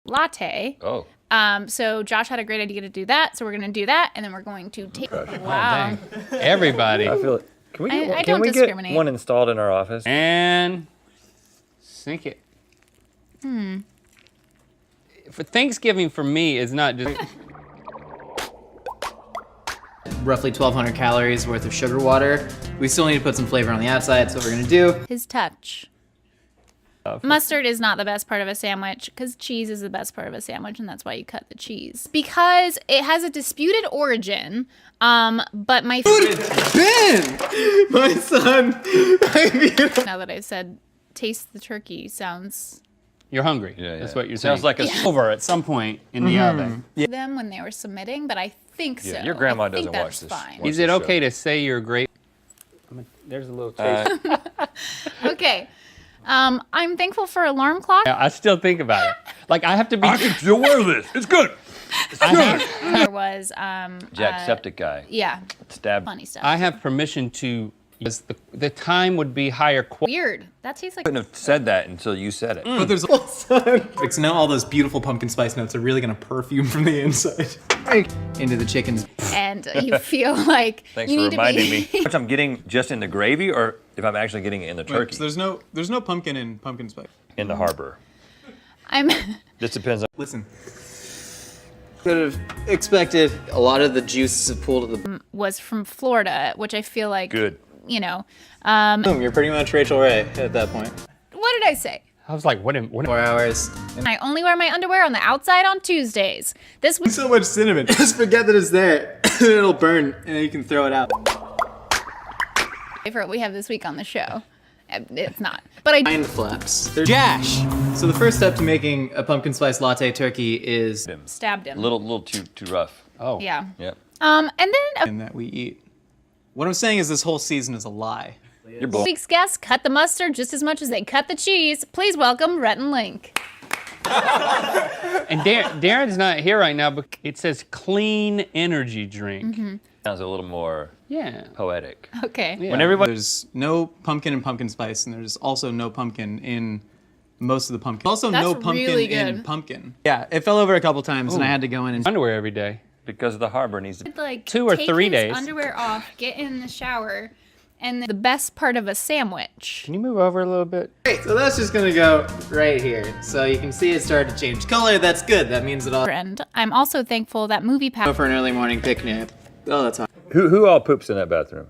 latte. Oh. So Josh had a great idea to do that, so we're gonna do that, and then we're going to take. Wow. Oh, everybody. I feel it. Can we get, I can don't we discriminate. get one installed in our office? And sink it. For Thanksgiving, for me, is not just. Roughly 1,200 calories worth of sugar water. We still need to put some flavor on the outside, so what we're gonna do. His touch. Mustard is not the best part of a sandwich because cheese is the best part of a sandwich, and that's why you cut the cheese. Because it has a disputed origin, but my Ben! My son! now that I said taste the turkey sounds You're hungry. Yeah, That's yeah. what you're saying. Sounds like a over at some point in the oven. them when they were submitting, but I think so. Yeah, your grandma I think doesn't watch that's this. fine. Watch Is it the okay show. to say you're great? There's a little taste. Okay. I'm thankful for alarm clock. I still think about it. Like I have to be. I can still wear this. It's good. There was Jacksepticeye. yeah, Stab. funny stuff. I have permission to. Because the time would be higher. Weird. That tastes like Couldn't have said that until you said it. But there's so now all those beautiful pumpkin spice notes are really gonna perfume from the inside. Into the chickens. and you feel like Thanks you for need reminding to me. How much I'm getting just in the gravy, or if I'm actually getting it in the turkey So there's no pumpkin in pumpkin spice. in the harbor. I'm This depends on. Listen. Could have expected a lot of the juice to pull to the was from Florida, which I feel like Good. you know. boom. You're pretty much Rachel Ray at that point. What did I say? I was like, what? 4 hours. I only wear my underwear on the outside on Tuesdays. This week So much cinnamon. Just forget that it's there. It'll burn, and then you can throw it out. for what we have this week on the show. It's not. But I Mind flaps. They're Jash. So the first step to making a pumpkin spice latte turkey is stabbed him. A little too rough. Oh. Yeah. Yep. And then And that we eat. What I'm saying is this whole season is a lie. You're this both. week's guests cut the mustard just as much as they cut the cheese. Please welcome Rhett and Link. And Darren's not here right now, but it says clean energy drink. Sounds a little more Yeah. poetic. Okay. Yeah. When everybody. There's no pumpkin in pumpkin spice, and there's also no pumpkin in most of the pumpkin. Also That's no pumpkin really in good. pumpkin. Yeah, it fell over a couple times, and I had to go in and Underwear every day. Because the harbor needs to. Like 2 or take 3 his days. underwear off, get in the shower, and the best part of a sandwich. Can you move over a little bit? So that's just gonna go right here. So you can see it started to change color. That's good. That means it all And I'm also thankful that movie go pack. for an early morning picnic. Oh, that's hot. Who all poops in that bathroom?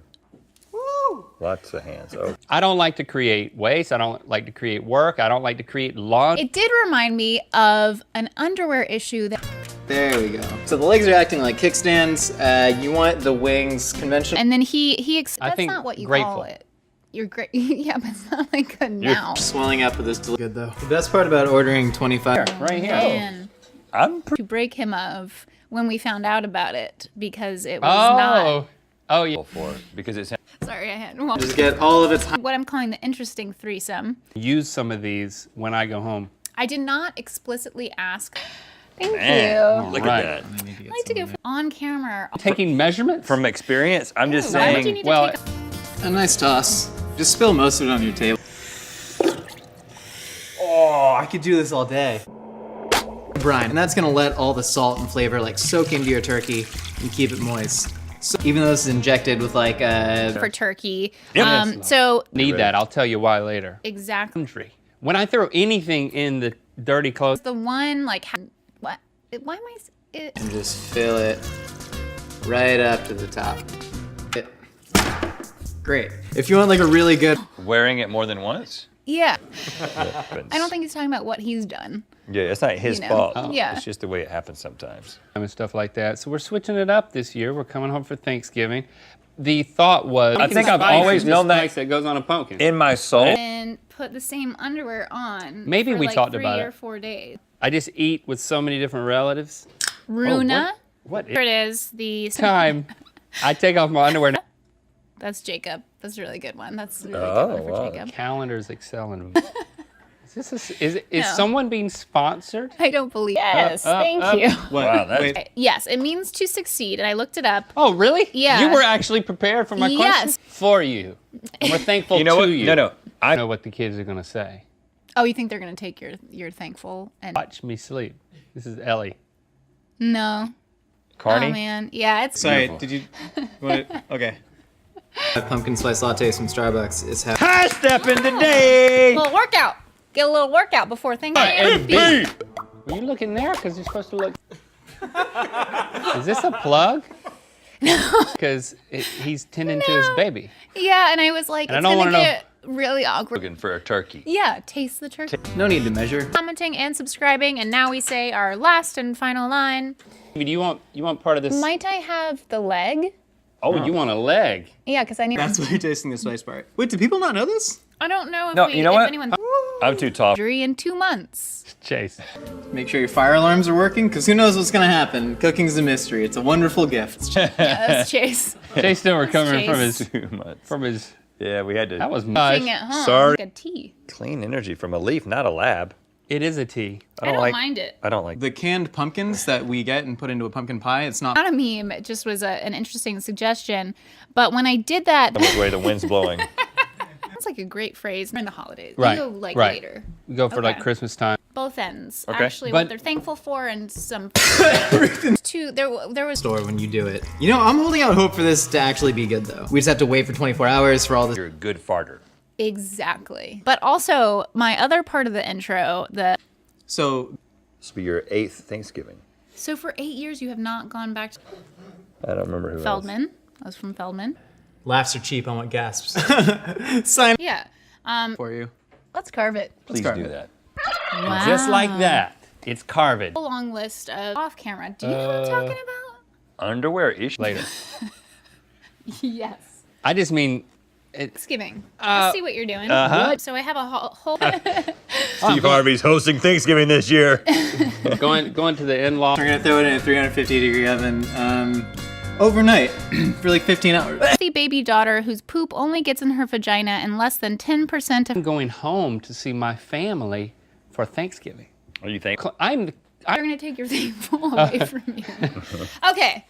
Woo! Lots of hands. Oh. I don't like to create waste. I don't like to create work. I don't like to create laundry. It did remind me of an underwear issue that, There we go. So the legs are acting like kickstands. You want the wings conventional. and then that's think not what you grateful. call it. You're great. Yeah, but it's not like a noun. Swelling up with this. Good though. The best part about ordering 25. Right here. Man, I'm to break him of when we found out about it because it was not. Oh, yeah. for it because it's. Sorry, I had Just get all of its. what I'm calling the interesting threesome. Use some of these when I go home. I did not explicitly ask. Thank Man, you. look Right. at that. I like to go on camera. Taking measurements? From experience, I'm just Why would you saying. need to well, take A nice toss. Just spill most of it on your table. oh, I could do this all day. Brine, and that's gonna let all the salt and flavor like soak into your turkey and keep it moist. So even though this is injected with like for turkey. Yep. So need that. I'll tell you why later. exactly Laundry. When I throw anything in the dirty clothes, the one like what? Why am I? It, and just fill it right up to the top. Great. If you want like a really good Wearing it more than once? yeah. Happens. I don't think he's talking about what he's done. Yeah, it's not his You know. fault. Oh. Yeah. It's just the way it happens sometimes. and stuff like that. So we're switching it up this year. We're coming home for Thanksgiving. The thought was, I think I've spice always is the known that- spice that goes on a pumpkin. In my soul, And put the same underwear on. Maybe for we like talked 3 about or it. 4 days. I just eat with so many different relatives. Runa. What Here it is. The time I take off my underwear? That's Jacob. That's a really good one. That's a really Oh, good one for wow. Jacob. Calendars excelling. Is No. someone being sponsored? I don't believe. Yes, thank you. What? Wow, that's- Wait, Yes, it means to succeed, and I looked it up. Oh, really? Yeah. You were actually prepared for my Yes. question? For you. And we're thankful you know to what? you. No, I know what the kids are going to say. Oh, you think they're gonna take your thankful and Watch me sleep. This is Ellie. no? Carney? Oh man, yeah, it's Sorry, Beautiful. did you? Okay. Pumpkin spice lattes from Starbucks is how. High stepping today. a little workout. Get a little workout before Thanksgiving. And B. Are you looking there? Because you're supposed to look. Is this a plug? No. Because he's tending to his baby. Yeah, and I was like, And I it's don't gonna wanna know- get really awkward. Looking for a turkey. Yeah, taste the turkey. No need to measure. Commenting and subscribing, and now we say our last and final line. Do you want part of this? Might I have the leg? Oh, you want a leg? Yeah, because I need. That's why you're tasting the spice bar. Wait, do people not know this? I don't know if No, we, you know if what? anyone. I'm too tall. Injury in 2 months. Chase. Make sure your fire alarms are working, because who knows what's gonna happen. Cooking's a mystery. It's a wonderful gift. Yeah, that's Chase. Chase still recovering Chase. 2 months. from his. Yeah, we had to. That was Being nice. at home. Sorry. Like a tea. Clean energy from a leaf, not a lab. It is a tea. I don't mind it. I don't like. The canned pumpkins that we get and put into a pumpkin pie, it's not. Not a meme. It just was an interesting suggestion. But when I did that, Which way the wind's blowing. that's like a great phrase during the holidays. Right. You go like right. later. We go for like Okay. Christmas time. Both ends. Okay. Actually, But- what they're thankful for and some. Two. There was. Store when you do it. You know, I'm holding out hope for this to actually be good though. We just have to wait for 24 hours for all this. You're a good farter. Exactly. But also, my other part of the intro, So This will be your 8th Thanksgiving. so for 8 years you have not gone back to I don't remember who else. Feldman. I was from Feldman. Laughs are cheap. I want gasps. sign Yeah. for you. Let's carve it. Please start do it. that. Wow. Just like that. It's carved. A long list of off camera. Do you know what I'm talking about? Underwear issue. Later. Yes. I just mean, Thanksgiving. I see what you're doing. Uh-huh. So I have a whole Steve Harvey's hosting Thanksgiving this year. going to the in-law. We're gonna throw it in a 350-degree oven overnight for like 15 hours. healthy baby daughter whose poop only gets in her vagina and less than 10% of I'm going home to see my family for Thanksgiving. What do you think? I'm They're gonna take your thankful away from you. Okay.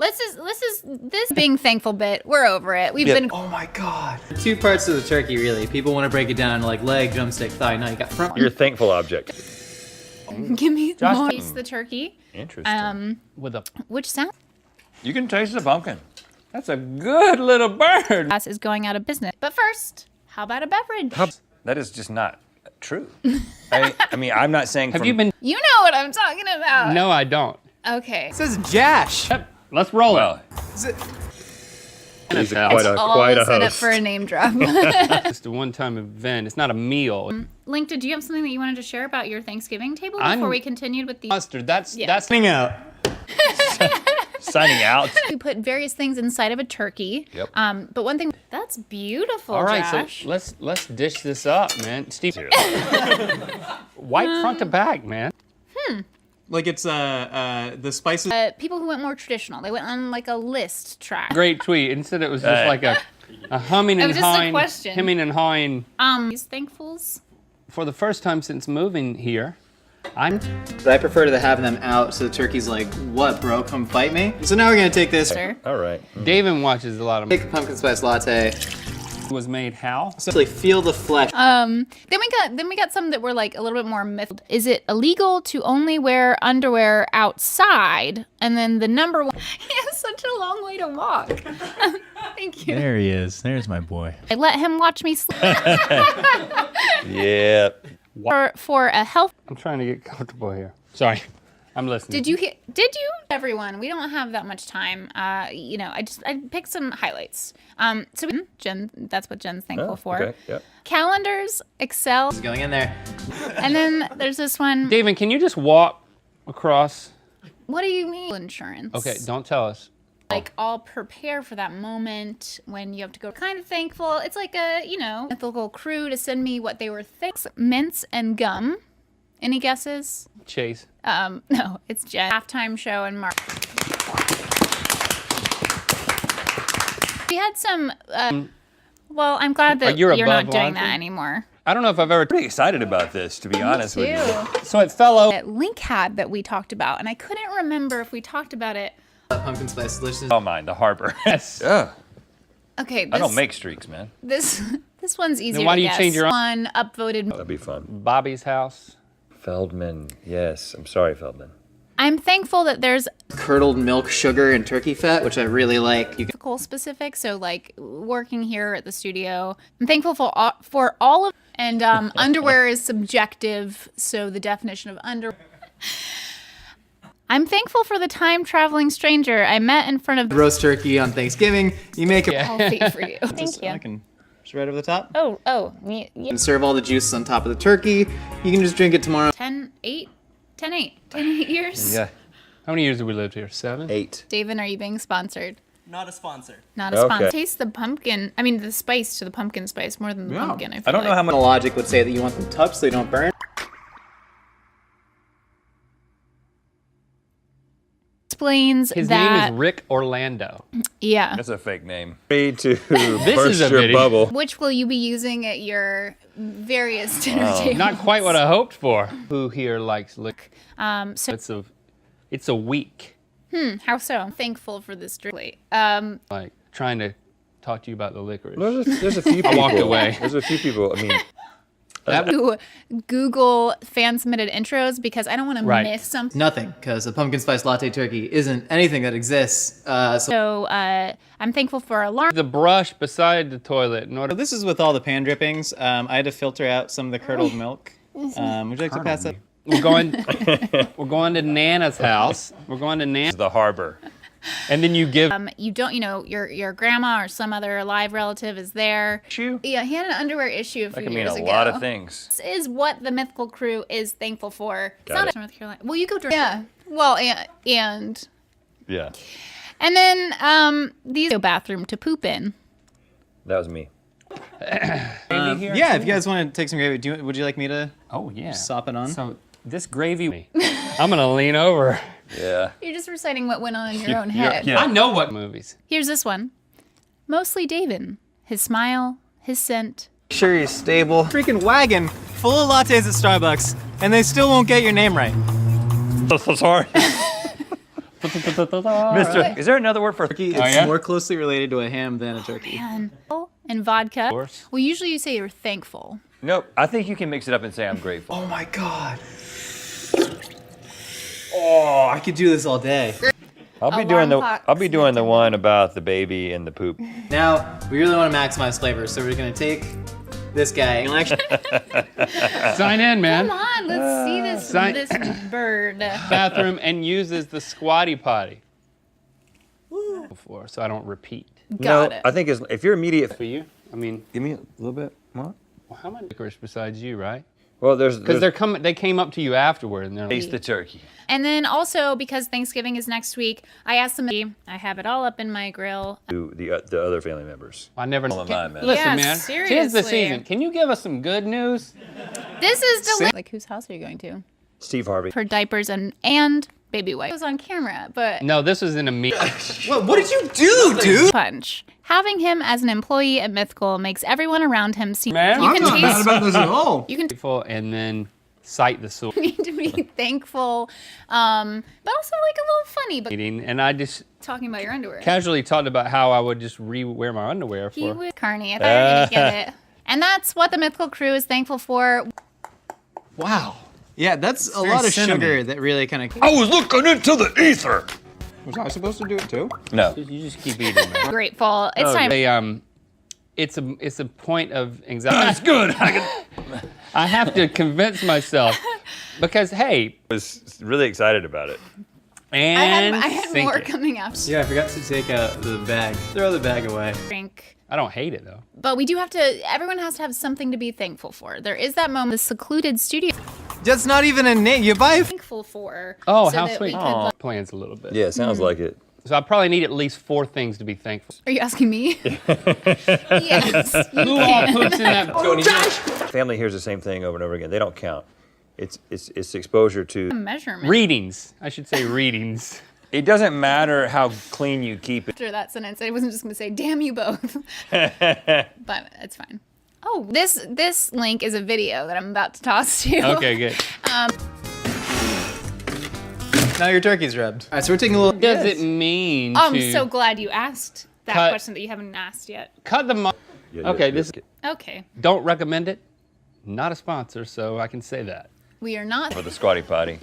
This being thankful bit, we're over it. We've been Oh my god. Two parts of the turkey, really. People want to break it down to like leg, drumstick, thigh. No, you got front. Your thankful object. give me Josh- more. Taste the turkey. Interesting. with a. Which sound You can taste the pumpkin. That's a good little bird. class is going out of business. But first, how about a beverage? That is just not true. I mean, I'm not saying. Have from, you been? You know what I'm talking about. No, I don't. Okay. It says Jash. Yep. Let's roll Well, it. he's quite a All quite a set up host. for a name drop. It's a one-time event. It's not a meal. Link, did you have something that you wanted to share about your Thanksgiving table I'm- before we continued with the? Mustard. That's Yeah. that's. Hang out. Signing out. We put various things inside of a turkey. Yep. But one thing that's beautiful. All right, Josh. so let's dish this up, man. Steve, white front to back, man. Like it's the spices. People who went more traditional, they went on like a list track. Great tweet. Instead, it was just like a humming It and was just a hawing, question. hemming and hawing. These thankfuls. For the first time since moving here, I'm But I prefer to have them out so the turkey's like, what, bro? Come fight me. So now we're gonna take this. Sure. All right. David watches a lot of. Take a pumpkin spice latte. Was made how? Essentially, feel the flesh. Then we got some that were like a little bit more myth. Is it illegal to only wear underwear outside? And then the number one. He has such a long way to walk. Thank you. There he is. There's my boy. I let him watch me sleep Yeah. for a health. I'm trying to get comfortable here. Sorry, I'm listening. Did you? Everyone, we don't have that much time. I picked some highlights. So Jen, that's what Jen's thankful for. Okay. Yep. Calendars, Excel, Going in there. and then there's this one. David, can you just walk across? What do you mean? Insurance. Okay, don't tell us. Like all prepare for that moment when you have to go. Kind of thankful. It's like a mythical crew to send me what they were mints and gum. Any guesses? Chase. No, it's Jen. Halftime show in March. We had some. Well, I'm glad that You're you're not above doing laundry? that anymore. I don't know if I've ever. Pretty excited about this, to be honest with you. So it fell over. That Link had that we talked about, and I couldn't remember if we talked about it. Pumpkin spice delicious. Oh, mine, the Harbor. Yes. Yeah. Okay, I don't make streaks, man. this This one's easier why to do you guess. change your own? One upvoted. That'd be fun. Bobby's house. Feldman. Yes. I'm sorry, Feldman. I'm thankful that there's Curdled milk, sugar, and turkey fat, which I really like. You can physical specific. So like working here at the studio, I'm thankful for all of. And underwear is subjective, so the definition of underwear. I'm thankful for the time traveling stranger I met in front of roast turkey on Thanksgiving. You make it healthy for you. Thank I you. can just right over the top. and serve all the juices on top of the turkey. You can just drink it tomorrow. 10, 8 years. Yeah. How many years have we lived here? 7? 8. David, are you being sponsored? Not a sponsor. Not a Okay. sponsor. Taste the pumpkin. I mean, the spice to the pumpkin spice more than the pumpkin. I don't know how much. Logic would say that you want them touched so they don't burn. Explains His that. name is Rick Orlando. Yeah. That's a fake name. Free to is burst a your video. bubble. Which will you be using at your various dinner tables? Not quite what I hoped for. Who here likes liquor? So It's a week. how so? I'm thankful for this drink. Like trying to talk to you about the licorice. There's a few people. I walked away. There's a few people. I mean, To Google fan submitted intros because I don't want to Right. miss something. Nothing, because a pumpkin spice latte turkey isn't anything that exists. So I'm thankful for alarm. The brush beside the toilet in order. So this is with all the pan drippings. I had to filter out some of the curdled milk. Would you like to pass that? We're going to Nana's house. We're going to Nana's. the harbor. And then you give You don't, your grandma or some other alive relative is there. Issue? Yeah, he had an underwear issue a few That can mean years a ago. lot of things. This is what the mythical crew is thankful for. It's Got not it. North Carolina. Well, you go to yeah. Well, and Yeah. then these bathroom to poop in. That was me. Yeah, if you guys want to take some gravy, would you like me to Oh yeah. sop it on? So this gravy. I'm gonna lean over. Yeah. You're just reciting what went on in your own head. yeah. I know what movies. Here's this one. Mostly David. His smile, his scent. Sure he's stable. Freaking wagon full of lattes at Starbucks, and they still won't get your name right. Sorry. Mister, is there another word for Turkey is yeah? more closely related to a ham than a turkey. And vodka. course. Well, usually you say you're thankful. Nope. I think you can mix it up and say I'm grateful. Oh my god. Oh, I could do this all day. I'll be Alarm doing the clock. I'll be doing the one about the baby and the poop. Now, we really want to maximize flavor, so we're gonna take this guy. Sign in, man. Come on, let's see this Sign- this bird. Bathroom and uses the squatty potty. Before, so I don't repeat. Got no, it. I think if you're immediate, For you, I mean, give me a little bit. What? well, how many licorice besides you, right? Well, there's Because they came up to you afterward and they're like, taste the turkey. And then also because Thanksgiving is next week, I asked them. I have it all up in my grill. To the other family members. I never. All of mine, man. Listen, Yeah, man. Tis the seriously. season. Can you give us some good news? This is delicious. Like whose house are you going to? Steve Harvey. For diapers and baby wipes. It was on camera, but No, this was in a meet. What did you do, dude? punch. Having him as an employee at Mythical makes everyone around him seem. Man. You can taste. about this at all. You can And then cite the source need to be thankful, but also like a little funny. But meeting, and I just talking about your underwear. casually talked about how I would just re-wear my underwear He for. was Carney. I thought you were gonna get it. And that's what the Mythical crew is thankful for. Wow. Yeah, that's a very lot of cinnamon. sugar that really kind of. I was looking into the ether. Was I supposed to do it too? No. You just keep eating, man. Grateful. It's time. It's a point of anxiety. That's good. I have to convince myself because hey, was really excited about it. and I had sink more it. coming after. Yeah, I forgot to take out the bag. Throw the bag away. Drink. I don't hate it though. But we do have to. Everyone has to have something to be thankful for. There is that moment, the secluded studio. That's not even a name. You buy. Thankful for. Oh, so how that sweet! we could- Plans a little bit. Yeah, it sounds like it. So I probably need at least 4 things to be thankful. Are you asking me? Yes. You Who all can. puts in that Family hears the same thing over and over again. They don't count. It's exposure to. Measurement. readings? I should say readings. It doesn't matter how clean you keep it. After that sentence, I wasn't just going to say, damn you both. But it's fine. Oh, this link is a video that I'm about to toss to you. Okay, good. Now your turkey's rubbed. All right, so we're taking a little. What does it mean I'm to so glad you asked that Cut. question that you haven't asked yet. cut the? Yeah, Okay, yeah, this yeah. Okay. don't recommend it. Not a sponsor, so I can say that. We are not. For the squatty potty.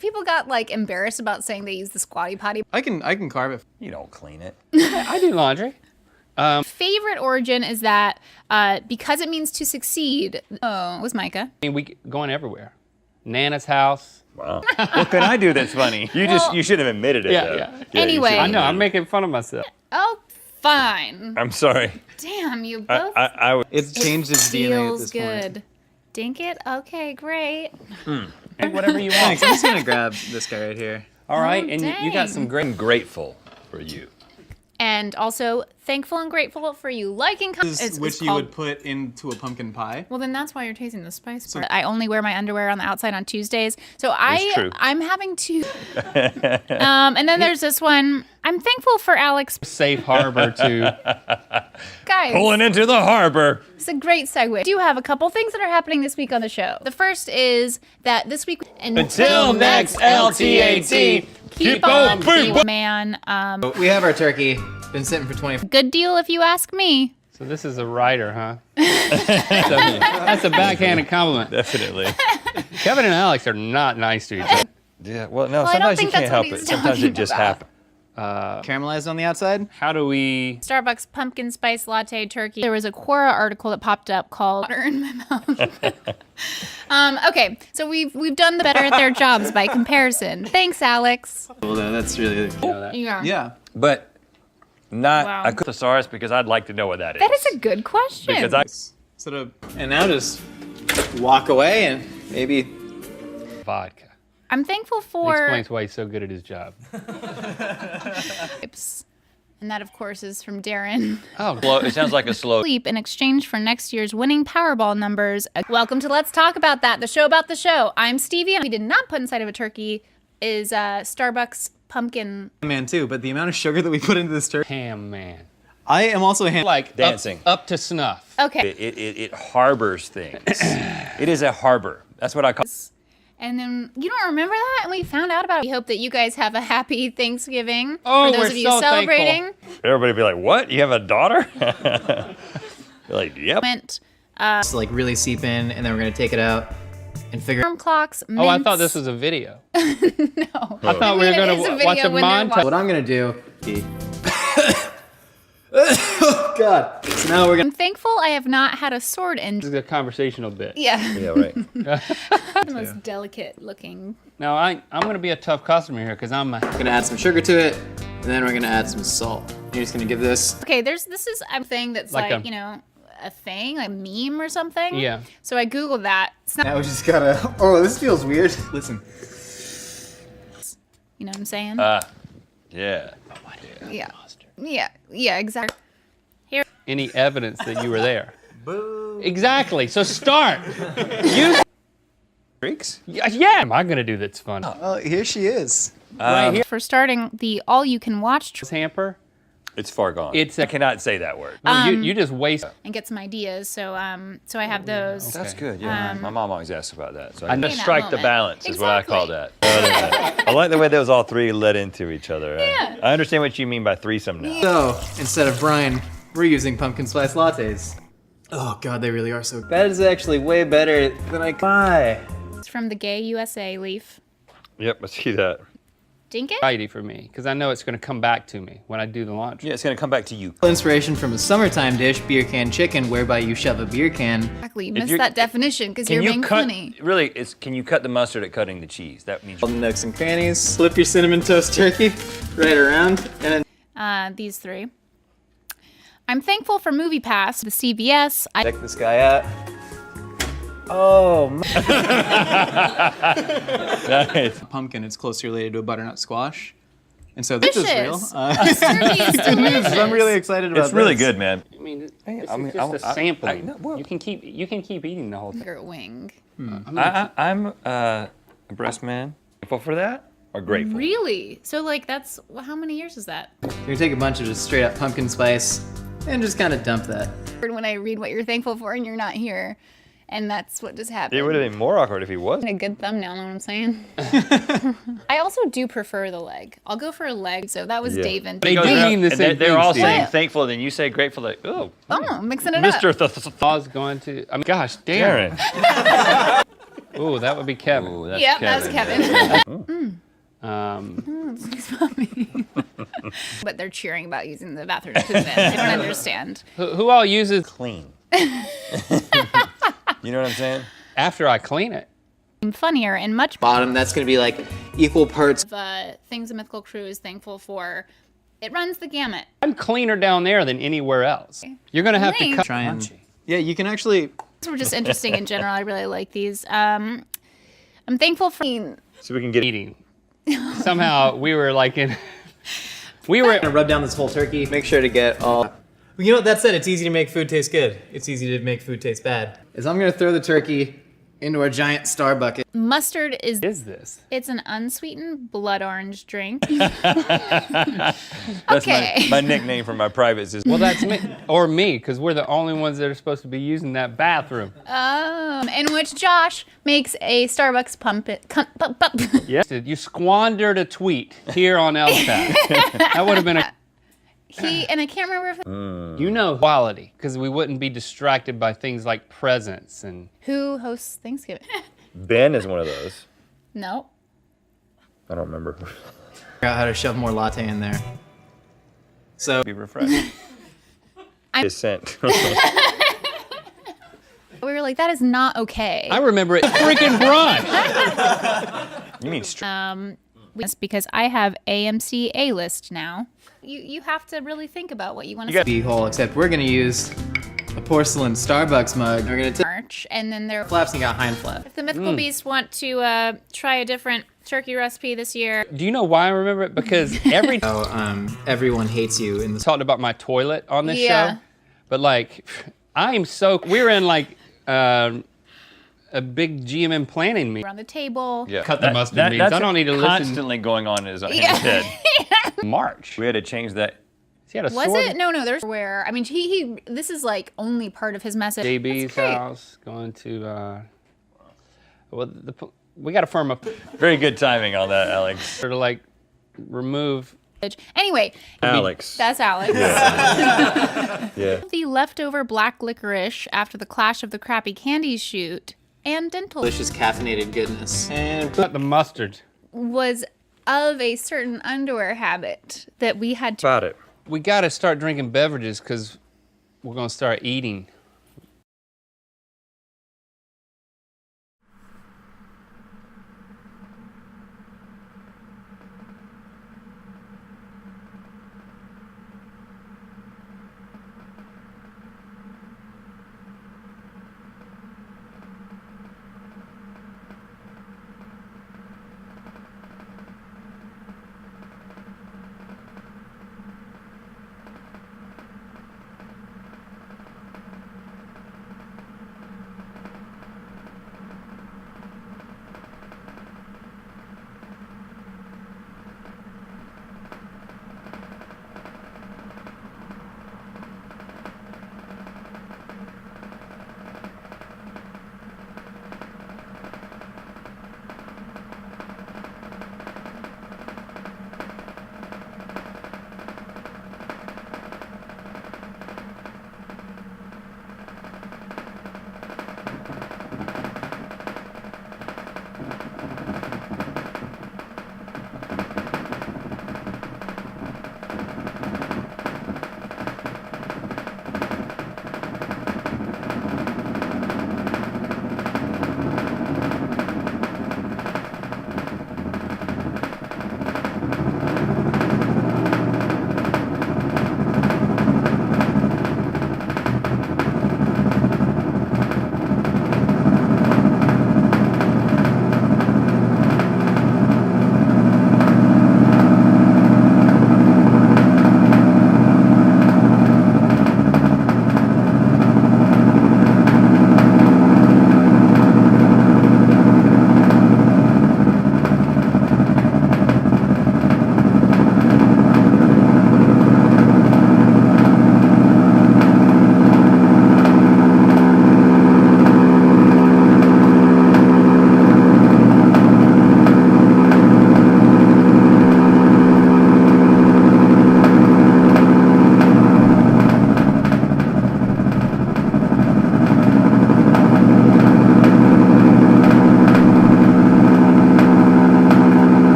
People got like embarrassed about saying they use the squatty potty. I can carve it. You don't clean it. I do laundry. Favorite origin is that because it means to succeed. Oh, it was Micah. I mean, we going everywhere. Nana's house. Wow. What can I do that's funny? You should have admitted it. Yeah, though. yeah. you Anyway. should I have know, I'm admitted making fun of myself. Oh, fine. it. I'm sorry. Damn, you both. I would. It's changed its DNA at feels this good. point. Dink it? Okay, great. Whatever you want. Thanks. I'm just gonna grab this guy right here. All right, Oh, and you got some great. I'm grateful for you. And also thankful and grateful for you liking. This is which you would put into a pumpkin pie. Well, then that's why you're tasting the spice. I only wear my underwear on the outside on Tuesdays, so true. I'm having to. And then there's this one. I'm thankful for Alex. Safe harbor to. Guys, Pulling into the harbor. it's a great segue. I do have a couple things that are happening this week on the show. The first is that this week. Until next LTAT, keep on being man. We have our turkey. Been sitting for 20. Good deal if you ask me. So this is a writer, huh? That's a backhanded compliment. Definitely. Kevin and Alex are not nice to each other. Yeah. Well, no. I don't Sometimes you think that's can't what help he's it. Sometimes it talking just about. happens. Caramelized on the outside. How do we? Starbucks pumpkin spice latte turkey. There was a Quora article that popped up called "Water in My Mouth." Okay, so we've done the better at their jobs by comparison. Thanks, Alex. Well, that's really. Yeah. Yeah. But not Wow. a thesaurus because I'd like to know what that is. That is a good question. Because I. Sort of. And now just walk away and maybe. Vodka. I'm thankful It for explains why he's so good at his job. and that of course is from Darren. Oh, It sounds like a slow. Sleep in exchange for next year's winning Powerball numbers. Welcome to Let's Talk About That, the show about the show. I'm Stevie, and we did not put inside of a turkey is Starbucks pumpkin. Man too, but the amount of sugar that we put into this turkey. ham man. I am also a ham. Like Dancing. up to snuff. Okay. It harbors things. It is a harbor. That's what I call. And then you don't remember that, and we found out about it. We hope that you guys have a happy Thanksgiving. Oh, for those we're of you so celebrating. thankful. Everybody be like, "What? You have a daughter?" You're like, "Yep." Went Just like really seep in, and then we're gonna take it out and figure. alarm clocks. Oh, I thought mints. this was a video. No. I thought we were it going is a to video watch a when they're montage. What I'm gonna do. Oh God! So now we're gonna. I'm thankful I have not had a sword in. This is a conversational bit. Yeah, Yeah, right. the most delicate looking. Now, I'm going to be a tough customer here because I'm a... Gonna add some sugar to it, and then we're gonna add some salt. You're just gonna give this. Okay, this is a thing that's Like like, a- you know, a thing, a meme or something. Yeah. So I googled that. It's not, Now we just gotta. Oh, this feels weird. Listen. you know what I'm saying? Yeah. Yeah, exactly. Here. any evidence that you were there. Boo. Exactly. So start. You. Freaks? Yeah. Am I gonna do that's fun? Oh, here she is. Right here. For starting the all-you-can-watch This hamper. It's far gone. It's I cannot say that word. No, you just waste. and get some ideas. So I have those. That's good. Yeah, my mom always asks about that. So I know. can strike the moment. balance is what I call Exactly. that. I like the way those all three led into each other. Yeah. I understand what you mean by threesome now. So instead of brine, we're using pumpkin spice lattes. Oh God, they really are so good. That is actually way better than I buy. It's from the Gay USA leaf. Yep, I see that. Dink it? Anxiety for me because I know it's gonna come back to me when I do the launch. Yeah, it's gonna come back to you. Inspiration from a summertime dish, beer can chicken, whereby you shove a beer can. Exactly. You missed you're- that definition because you're being cut? funny. Really, can you cut the mustard at cutting the cheese? That means. All the nooks and crannies. Flip your cinnamon toast turkey right around, and then These three. I'm thankful for MoviePass, the CVS. check this guy out. Oh, Nice. pumpkin. It's closely related to a butternut squash, and so this is real. Delicious. This turkey is delicious. I'm really excited about It's really this. good, man. I mean, this I mean, is just a I- sampling. no, well- you can keep eating the whole thing. Your wing. I'm a breast man. Grateful for that or grateful? Really? So like that's how many years is that? You're gonna take a bunch of just straight up pumpkin spice and just kind of dump that. When I read what you're thankful for and you're not here. And that's what just happened. It would have been more awkward if he wasn't. A good thumbnail, know what I'm saying? I also do prefer the leg. I'll go for a leg. So that was Yeah. Dave and They Dave. do mean the And same they're all thing, saying Steve. thankful, then you say grateful. Like, oh, Oh, mixing it Mr. up. I was going to. I mean, gosh, damn. Darren. Ooh, that would be Kevin. Ooh, that's Yep, that's Kevin. But they're cheering about using the bathroom because they don't understand. Who all uses Clean. You know what I'm saying? after I clean it? Funnier and much Bottom, that's gonna be like equal parts. things the Mythical Crew is thankful for. It runs the gamut. I'm cleaner down there than anywhere else. You're gonna have to Thanks. cut. Try and, yeah, you can actually. These were just interesting in general. I really like these. I'm thankful for So we can get Eating. Somehow we were like in. We were. Gonna rub down this whole turkey. Make sure to get all. You know, that said, it's easy to make food taste good. It's easy to make food taste bad. Is I'm gonna throw the turkey into our giant star bucket. mustard is Is this? it's an unsweetened blood orange drink. That's Okay. my nickname for my privates is Well, that's me or me, because we're the only ones that are supposed to be using that bathroom. In which Josh makes a Starbucks pump. Yes, you squandered a tweet here on LTAP. That would have been a. And I can't remember if You know, quality, because we wouldn't be distracted by things like presents and. who hosts Thanksgiving. Ben is one of those. No. I don't remember. Figure out how to shove more latte in there. So Be refreshed. His scent. We were like, that is not okay. I remember it freaking brunch. You mean Just because I have AMC A-list now. You have to really think about what you want to got- be whole, except we're gonna use a porcelain Starbucks mug. We're gonna take March, and then there. flaps and got hind flap. If the Mythical Beasts want to try a different turkey recipe this year, Do you know why I remember it? Because every time Oh, everyone hates you in I the. talked about my toilet on this Yeah. show, but like, I am so. We're in like a big GMM planning meeting. around the table. Yeah. Cut the mustard beans. That's I don't need to listen. constantly going on in his Yeah. head. March. We had to change that. He had a Was sword. it? No, there's where. I mean, he this is like only part of his message. JB's That's great. house, going to. Well, we got to firm up Very good timing on that, Alex. to like remove. Anyway, Alex. that's Alex. Yeah. The leftover black licorice after the Clash of the Crappy Candies shoot and dental Delicious caffeinated goodness. And put the mustard. was of a certain underwear habit that we had to. About it. We got to start drinking beverages because we're going to start eating.